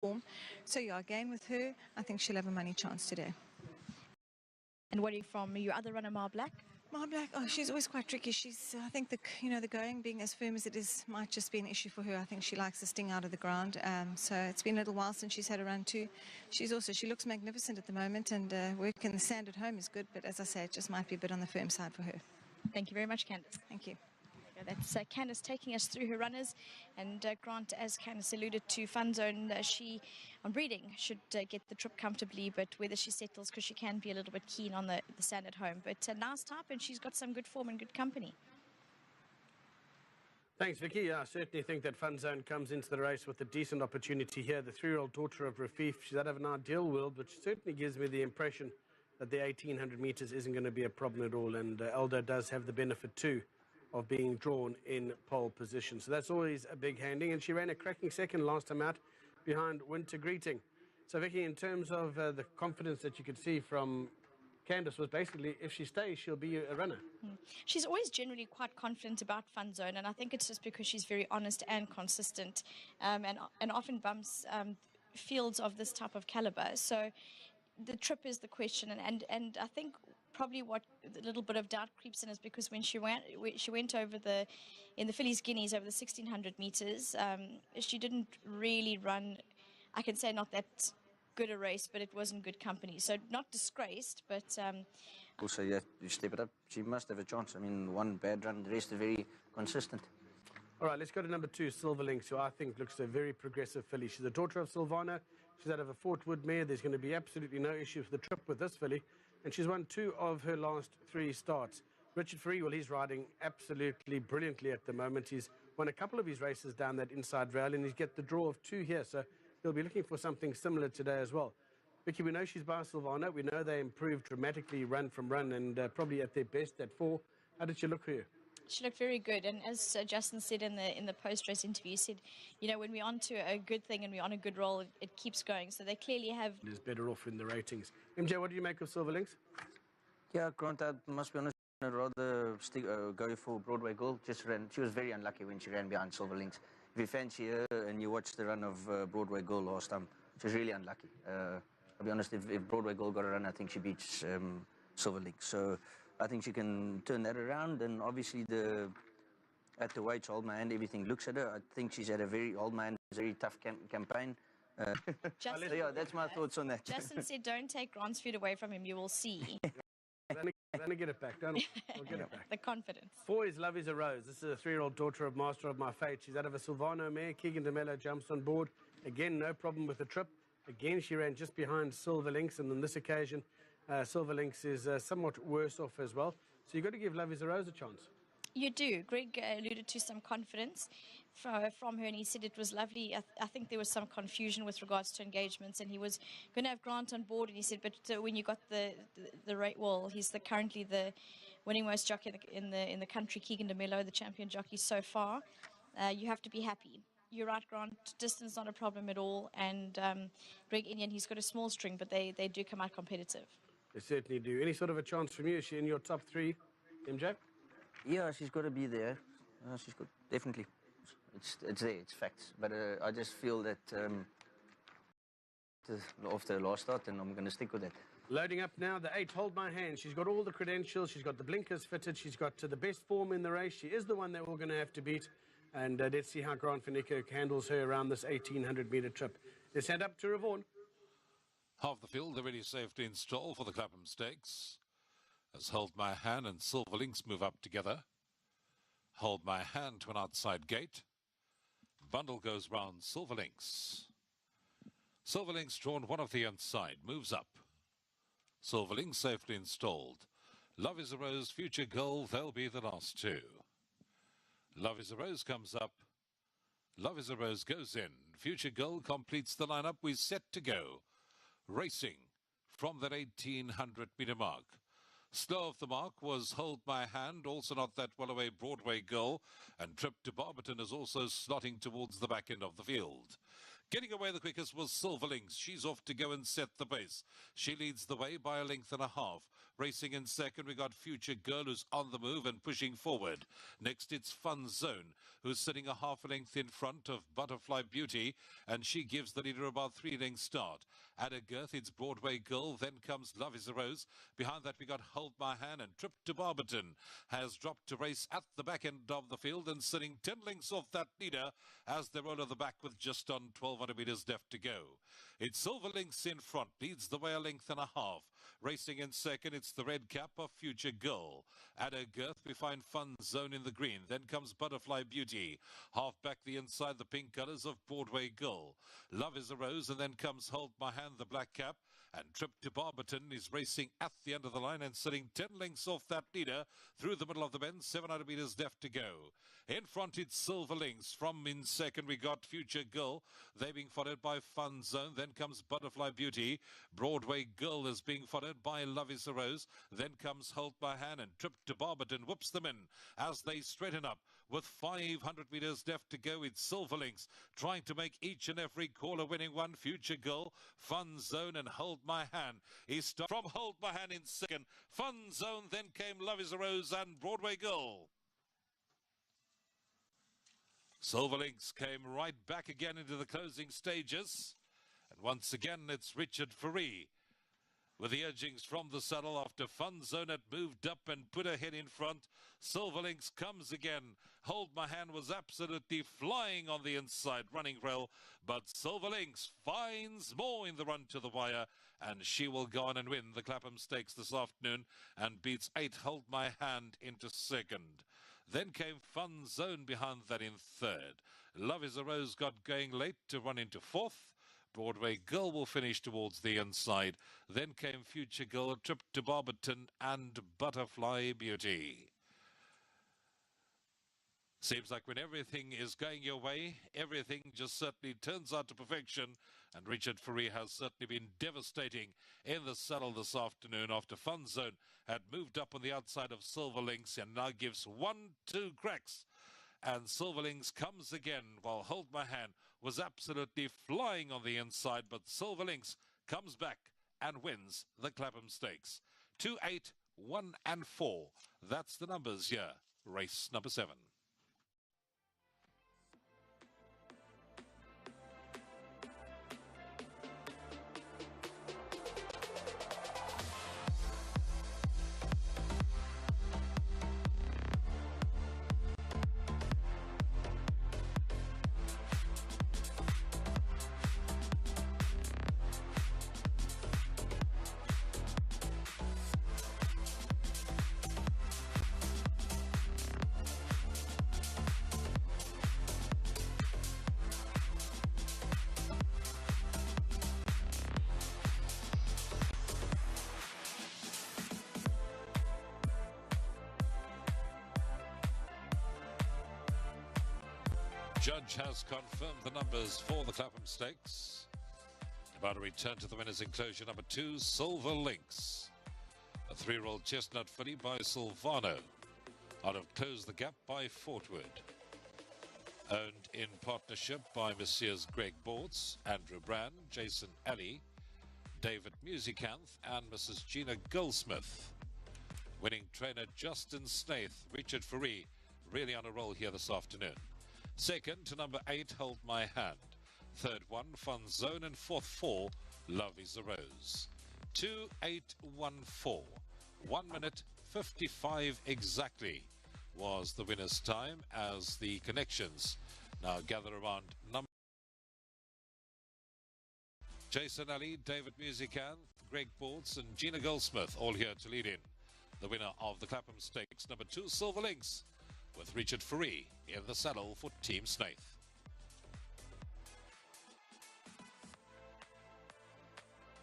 form. So yeah, again with her, I think she'll have a money chance today. And what are you from? Are you other runner, Mar Black? Mar Black, oh, she's always quite tricky. I think the going being as firm as it is might just be an issue for her. I think she likes the sting out of the ground. So it's been a little while since she's had a run too. She looks magnificent at the moment, and work in the sand at home is good. But as I say, it just might be a bit on the firm side for her. Thank you very much, Candice. Thank you. That's Candice taking us through her runners. And Grant, as Candice alluded to, Fun Zone, she on breeding should get the trip comfortably, but whether she settles, because she can be a little bit keen on the sand at home. But a nice type, and she's got some good form and good company. Thanks, Vicky. I certainly think that Fun Zone comes into the race with a decent opportunity here. The 3-year-old daughter of Rafif, she's out of an ideal world, but she certainly gives me the impression that the 1800 meters isn't going to be a problem at all. And Eldo does have the benefit too of being drawn in pole position. So that's always a big handing. And she ran a cracking second last time out behind Winter Greeting. So, Vicky, in terms of the confidence that you could see from Candice, was basically if she stays, she'll be a runner. She's always generally quite confident about Fun Zone, and I think it's just because she's very honest and consistent, and often bumps fields of this type of caliber. So the trip is the question, and I think probably what a little bit of doubt creeps in is because when she went over in the Fillies Guineas over the 1600 meters, she didn't really run, I can say, not that good a race, but it wasn't good company. So not disgraced, but also, yeah, you step it up. She must have a chance. I mean, one bad run, the rest are very consistent. All right, let's go to number 2, Silver Links, who I think looks a very progressive filly. She's a daughter of Silvana. She's out of a Fort Wood mare. There's going to be absolutely no issue for the trip with this filly. And she's won 2 of her last 3 starts. Richard Free, well, he's riding absolutely brilliantly at the moment. He's won a couple of his races down that inside rail, and he's get the draw of 2 here. So he'll be looking for something similar today as well. Vicky, we know she's by Silvana. We know they improved dramatically run from run and probably at their best at 4. How did she look for you? She looked very good, and as Justin said in the post-race interview, he said, you know, when we're on to a good thing and we're on a good roll, it keeps going. So they clearly have... It is better off in the ratings. MJ, what do you make of Silver Links? Yeah, Grant, I must be honest, I'd rather go for Broadway Girl. She was very unlucky when she ran behind Silver Links. If you fancy her and you watched the run of Broadway Girl last time, she was really unlucky. I'll be honest, if Broadway Girl got a run, I think she beats Silver Links. So I think she can turn that around, and obviously at the weights, Hold My Hand, everything looks at her. I think she's had a Hold My Hand, very tough campaign. So yeah, that's my thoughts on that. Justin said, don't take Grant's feet away from him, you will see. Then get it back, don't we? We'll get it back. The confidence. 4 is Love Is a Rose. This is a 3-year-old daughter of Master of My Fate. She's out of a Silvano mare. Keegan DeMello jumps on board. Again, no problem with the trip. Again, she ran just behind Silver Links, and on this occasion, Silver Links is somewhat worse off as well. So you've got to give Love Is a Rose a chance. You do. Greg alluded to some confidence from her, and he said it was lovely. I think there was some confusion with regards to engagements, and he was going to have Grant on board, and he said, but when you got the rate, well, he's currently the winning most jockey in the country, Keegan DeMello, the champion jockey so far. You have to be happy. You're right, Grant. Distance not a problem at all, and Greg Indian, he's got a small string, but they do come out competitive. They certainly do. Any sort of a chance from you? Is she in your top 3, MJ? Yeah, she's got to be there. She's got, definitely. It's there, it's facts. But I just feel that after the last start, and I'm going to stick with that. Loading up now, the 8, Hold My Hand. She's got all the credentials. She's got the blinkers fitted. She's got the best form in the race. She is the one that we're going to have to beat. And let's see how Grant van Niekerk handles her around this 1800-meter trip. Let's head up to Ravon. Half the field already safely installed for the Clapham Stakes. As Hold My Hand and Silver Links move up together. Hold My Hand to an outside gate. Bundle goes round Silver Links. Silver Links drawn one of the inside, moves up. Silver Links safely installed. Love Is a Rose, Future Girl, they'll be the last 2. Love Is a Rose comes up. Love Is a Rose goes in. Future Girl completes the lineup. We're set to go. Racing from that 1800-meter mark. Slow off the mark was Hold My Hand, also not that well away Broadway Girl, and Trip to Barberton is also slotting towards the back end of the field. Getting away the quickest was Silver Links. She's off to go and set the pace. She leads the way by a length and a half. Racing in second, we got Future Girl, who's on the move and pushing forward. Next, it's Fun Zone, who's sitting a half a length in front of Butterfly Beauty, and she gives the leader about 3 lengths start. At a girth, it's Broadway Girl, then comes Love is a Rose. Behind that, we got Hold My Hand, and Trip to Barberton has dropped to race at the back end of the field and sitting 10 lengths off that leader as they roll of the back with just on 1,200 metres left to go. It's Silver Links in front, leads the way a length and a half. Racing in second, it's the red cap of Future Girl. At a girth, we find Fun Zone in the green. Then comes Butterfly Beauty. Half back the inside, the pink colours of Broadway Girl. Love is a Rose, and then comes Hold My Hand, the black cap. And Trip to Barberton is racing at the end of the line and sitting 10 lengths off that leader through the middle of the bend, 700 metres left to go. In front, it's Silver Links. From in second, we got Future Girl. They're being followed by Fun Zone. Then comes Butterfly Beauty. Broadway Girl is being followed by Love is a Rose. Then comes Hold My Hand, and Trip to Barberton whoops them in as they straighten up. With 500 metres left to go, it's Silver Links trying to make each and every caller winning one. Future Girl, Fun Zone, and Hold My Hand. He's from Hold My Hand in second. Fun Zone, then came Love is a Rose and Broadway Girl. Silver Links came right back again into the closing stages. And once again, it's Richard Fourie with the urgings from the saddle after Fun Zone had moved up and put her head in front. Silver Links comes again. Hold My Hand was absolutely flying on the inside running rail, but Silver Links finds more in the run to the wire, and she will go on and win the Clapham Stakes this afternoon and beats 8 Hold My Hand into second. Then came Fun Zone behind that in third. Love is a Rose got going late to run into fourth. Broadway Girl will finish towards the inside. Then came Future Girl, Trip to Barberton, and Butterfly Beauty. Seems like when everything is going your way, everything just certainly turns out to perfection. And Richard Fourie has certainly been devastating in the saddle this afternoon after Fun Zone had moved up on the outside of Silver Links and now gives 1-2 cracks. And Silver Links comes again while Hold My Hand was absolutely flying on the inside, but Silver Links comes back and wins the Clapham Stakes. 2, 8, 1 and 4. That's the numbers here. Race number 7. Judge has confirmed the numbers for the Clapham Stakes. About to return to the winners' enclosure number 2, Silver Links. A 3-year-old chestnut filly by Silvano. Out of Close the Gap by Fortwood. Owned in partnership by Messrs. Greg Bortz, Andrew Brand, Jason Alley, David Musicanth, and Mrs. Gina Goldsmith. Winning trainer Justin Snaith, Richard Fourie, really on a roll here this afternoon. Second to number 8, Hold My Hand. Third 1, Fun Zone, and fourth 4, Love is a Rose. 2-8-1-4. 1 minute 55 exactly was the winner's time as the connections now gather around number. Jason Alley, David Musicanth, Greg Bortz, and Gina Goldsmith all here to lead in. The winner of the Clapham Stakes, number 2, Silver Links, with Richard Fourie in the saddle for Team Snaith.